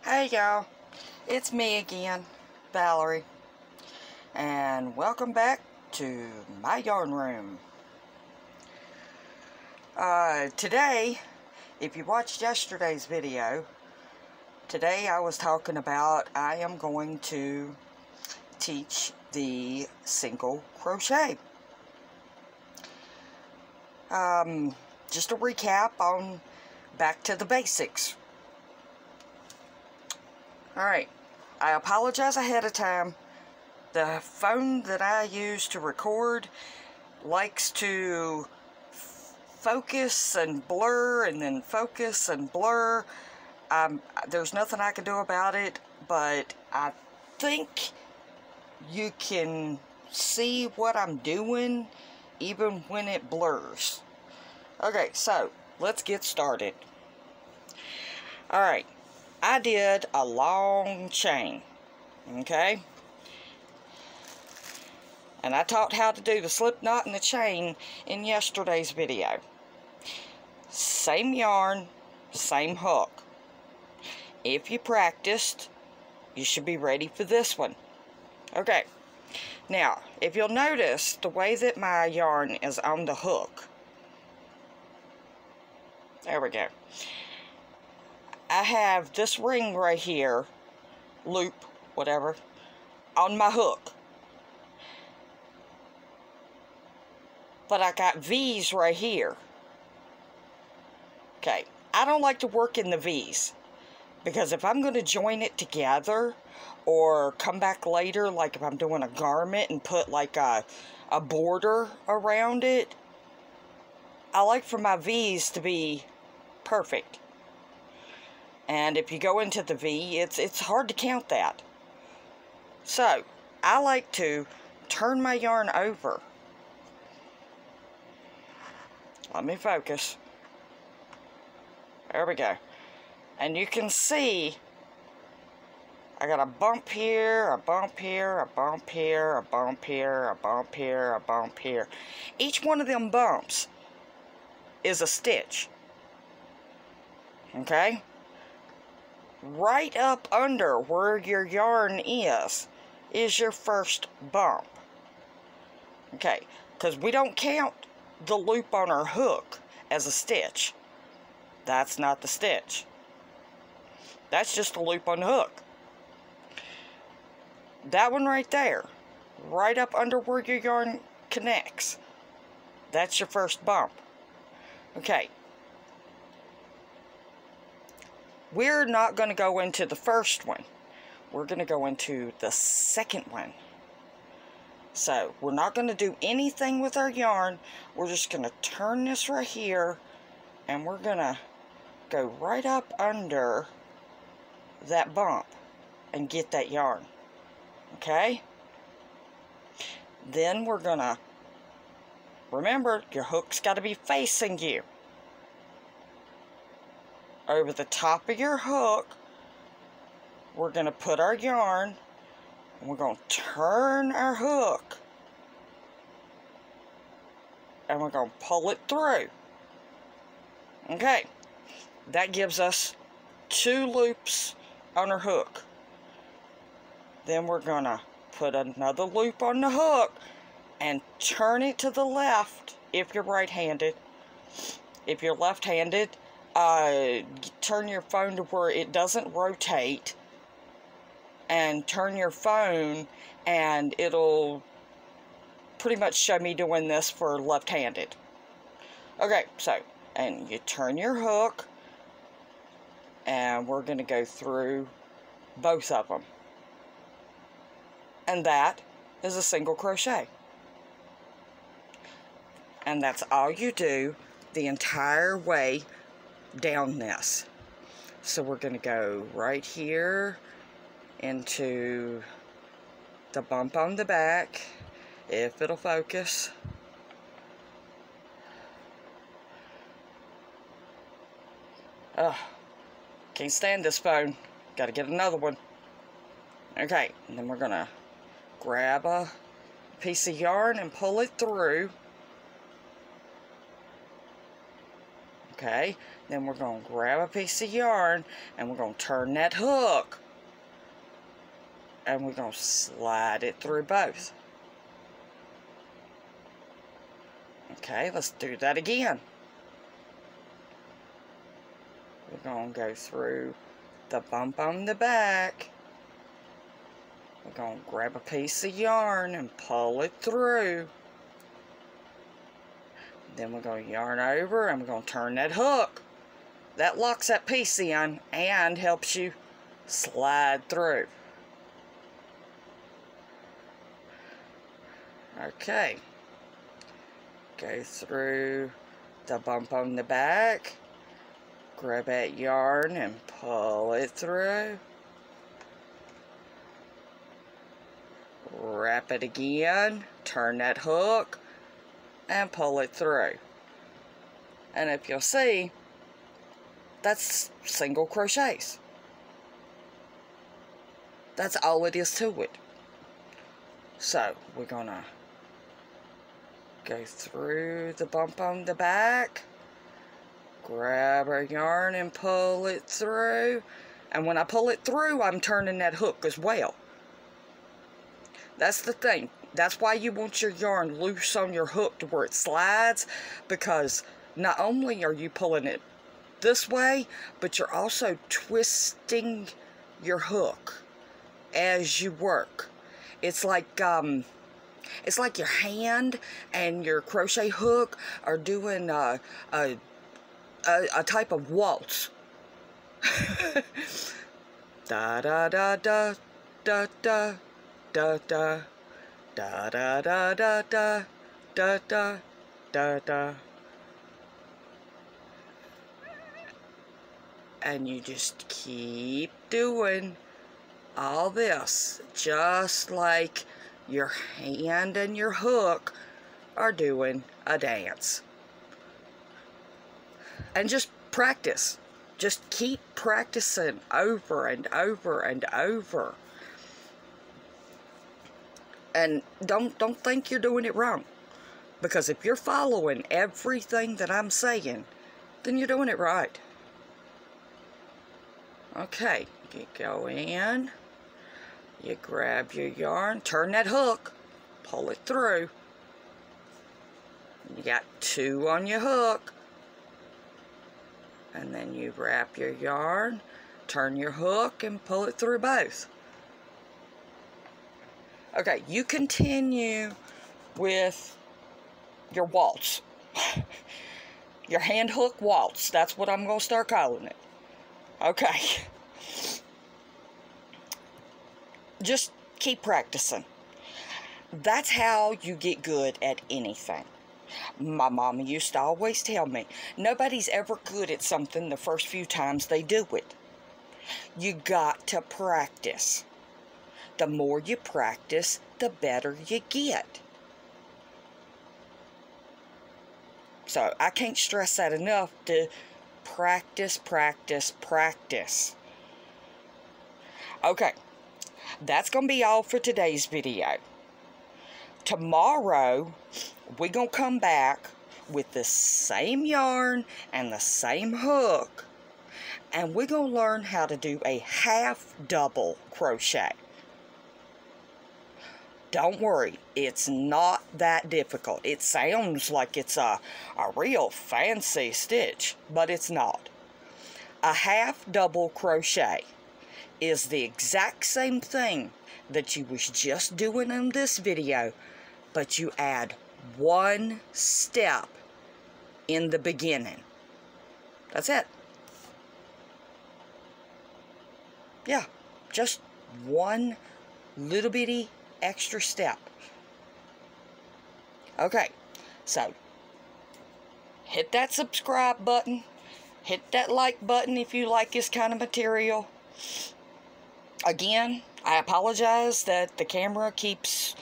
Hey y'all, it's me again, Valerie, and welcome back to my yarn room. Today, if you watched yesterday's video, today I was talking about I am going to teach the single crochet. Just a recap on back to the basics. Alright, I apologize ahead of time. The phone that I use to record likes to focus and blur and then focus and blur. There's nothing I can do about it, but I think you can see what I'm doing even when it blurs. Okay, so let's get started. Alright. I did a long chain, okay? And I taught how to do the slip knot in the chain in yesterday's video. Same yarn, same hook. If you practiced, you should be ready for this one. Okay, now, if you'll notice the way that my yarn is on the hook. There we go. I have this ring right here, loop, whatever, on my hook. But I got V's right here. Okay, I don't like to work in the V's, because if I'm going to join it together, or come back later, like if I'm doing a garment and put like a border around it, I like for my V's to be perfect. And if you go into the V, it's hard to count that. So, I like to turn my yarn over. Let me focus. There we go. And you can see, I got a bump here, a bump here, a bump here, a bump here, a bump here, a bump here. Each one of them bumps is a stitch. Okay? Right up under where your yarn is your first bump. Okay, because we don't count the loop on our hook as a stitch. That's not the stitch. That's just a loop on the hook. That one right there, right up under where your yarn connects, that's your first bump. Okay. We're not going to go into the first one. We're going to go into the second one. So, we're not going to do anything with our yarn. We're just going to turn this right here, and we're going to go right up under that bump and get that yarn. Okay? Then we're going to, remember, your hook's got to be facing you. Over the top of your hook, we're going to put our yarn, and we're going to turn our hook, and we're going to pull it through. Okay, that gives us 2 loops on our hook. Then we're going to put another loop on the hook, and turn it to the left if you're right-handed. If you're left-handed, turn your phone to where it doesn't rotate, and turn your phone, and it'll pretty much show me doing this for left-handed. Okay, so, and you turn your hook, and we're going to go through both of them. And that is a single crochet. And that's all you do the entire way down this. So we're going to go right here into the bump on the back, if it'll focus. Can't stand this phone. Gotta get another one. Okay, and then we're going to grab a piece of yarn and pull it through. Okay, then we're going to grab a piece of yarn and we're going to turn that hook and we're going to slide it through both. Okay, let's do that again. We're going to go through the bump on the back. We're going to grab a piece of yarn and pull it through. Then we're going to yarn over and we're going to turn that hook. That locks that piece in and helps you slide through. Okay. Go through the bump on the back. Grab that yarn and pull it through. Wrap it again. Turn that hook and pull it through. And if you'll see, that's single crochets. That's all it is to it. So we're gonna go through the bump on the back, grab our yarn and pull it through. And when I pull it through, I'm turning that hook as well. That's the thing. That's why you want your yarn loose on your hook to where it slides, because not only are you pulling it this way, but you're also twisting your hook as you work. It's like your hand and your crochet hook are doing a type of waltz. Da da da da da da da da da da da da da da da da da. And you just keep doing all this, just like your hand and your hook are doing a dance. And just practice. Just keep practicing over and over and over. And don't think you're doing it wrong. Because if you're following everything that I'm saying, then you're doing it right. Okay, you go in, you grab your yarn, turn that hook, pull it through. You got 2 on your hook. And then you wrap your yarn, turn your hook, and pull it through both. Okay, you continue with your waltz. Your hand hook waltz. That's what I'm going to start calling it. Okay. Just keep practicing. That's how you get good at anything. My mama used to always tell me, nobody's ever good at something the first few times they do it. You got to practice. The more you practice, the better you get. So I can't stress that enough, to practice, practice, practice. Okay, that's going to be all for today's video. Tomorrow, we're going to come back with the same yarn and the same hook, and we're going to learn how to do a half double crochet. Don't worry, it's not that difficult. It sounds like it's a real fancy stitch, but it's not. A half double crochet is the exact same thing that you was just doing in this video, but you add 1 step in the beginning. That's it. Yeah, just 1 little bitty extra step. Okay, so hit that subscribe button, hit that like button if you like this kind of material. Again, I apologize that the camera keeps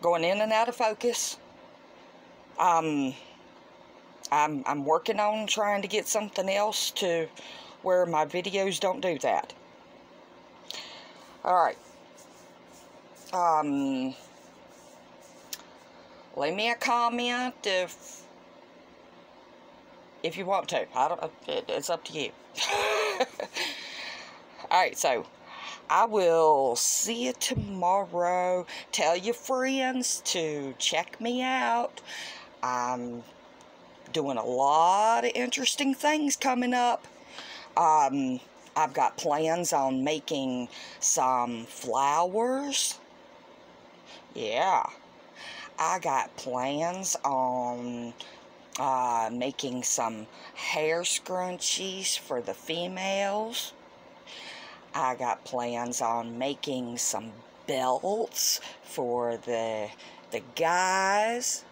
going in and out of focus. I'm working on trying to get something else to where my videos don't do that. Alright. Leave me a comment if if you want to. I don't. It's up to you. Alright, so I will see you tomorrow. Tell your friends to check me out. I'm doing a lot of interesting things coming up. I've got plans on making some flowers. Yeah. I got plans on making some hair scrunchies for the females. I got plans on making some belts for the guys.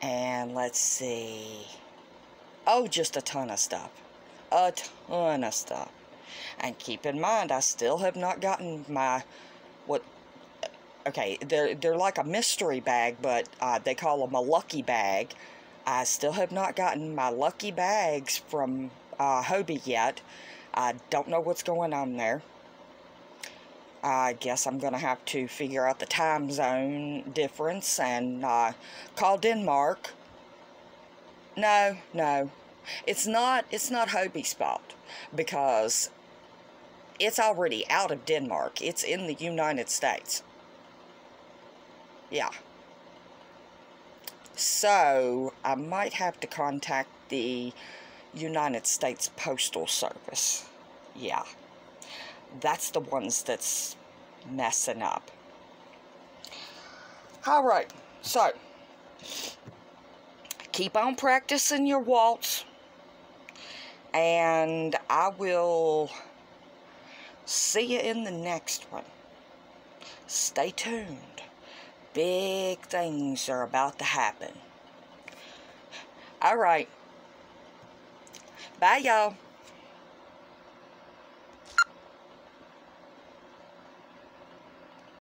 And let's see. Oh, just a ton of stuff. A ton of stuff. And keep in mind, I still have not gotten my, okay, they're like a mystery bag, but they call them a lucky bag. I still have not gotten my lucky bags from Hobie yet. I don't know what's going on there. I guess I'm going to have to figure out the time zone difference and call Denmark. No. It's not Hobie's fault, because it's already out of Denmark. It's in the United States. Yeah. So, I might have to contact the United States Postal Service. Yeah. That's the ones that's messing up. Alright, so keep on practicing your waltz, and I will see you in the next one. Stay tuned. Big things are about to happen. Alright. Bye, y'all.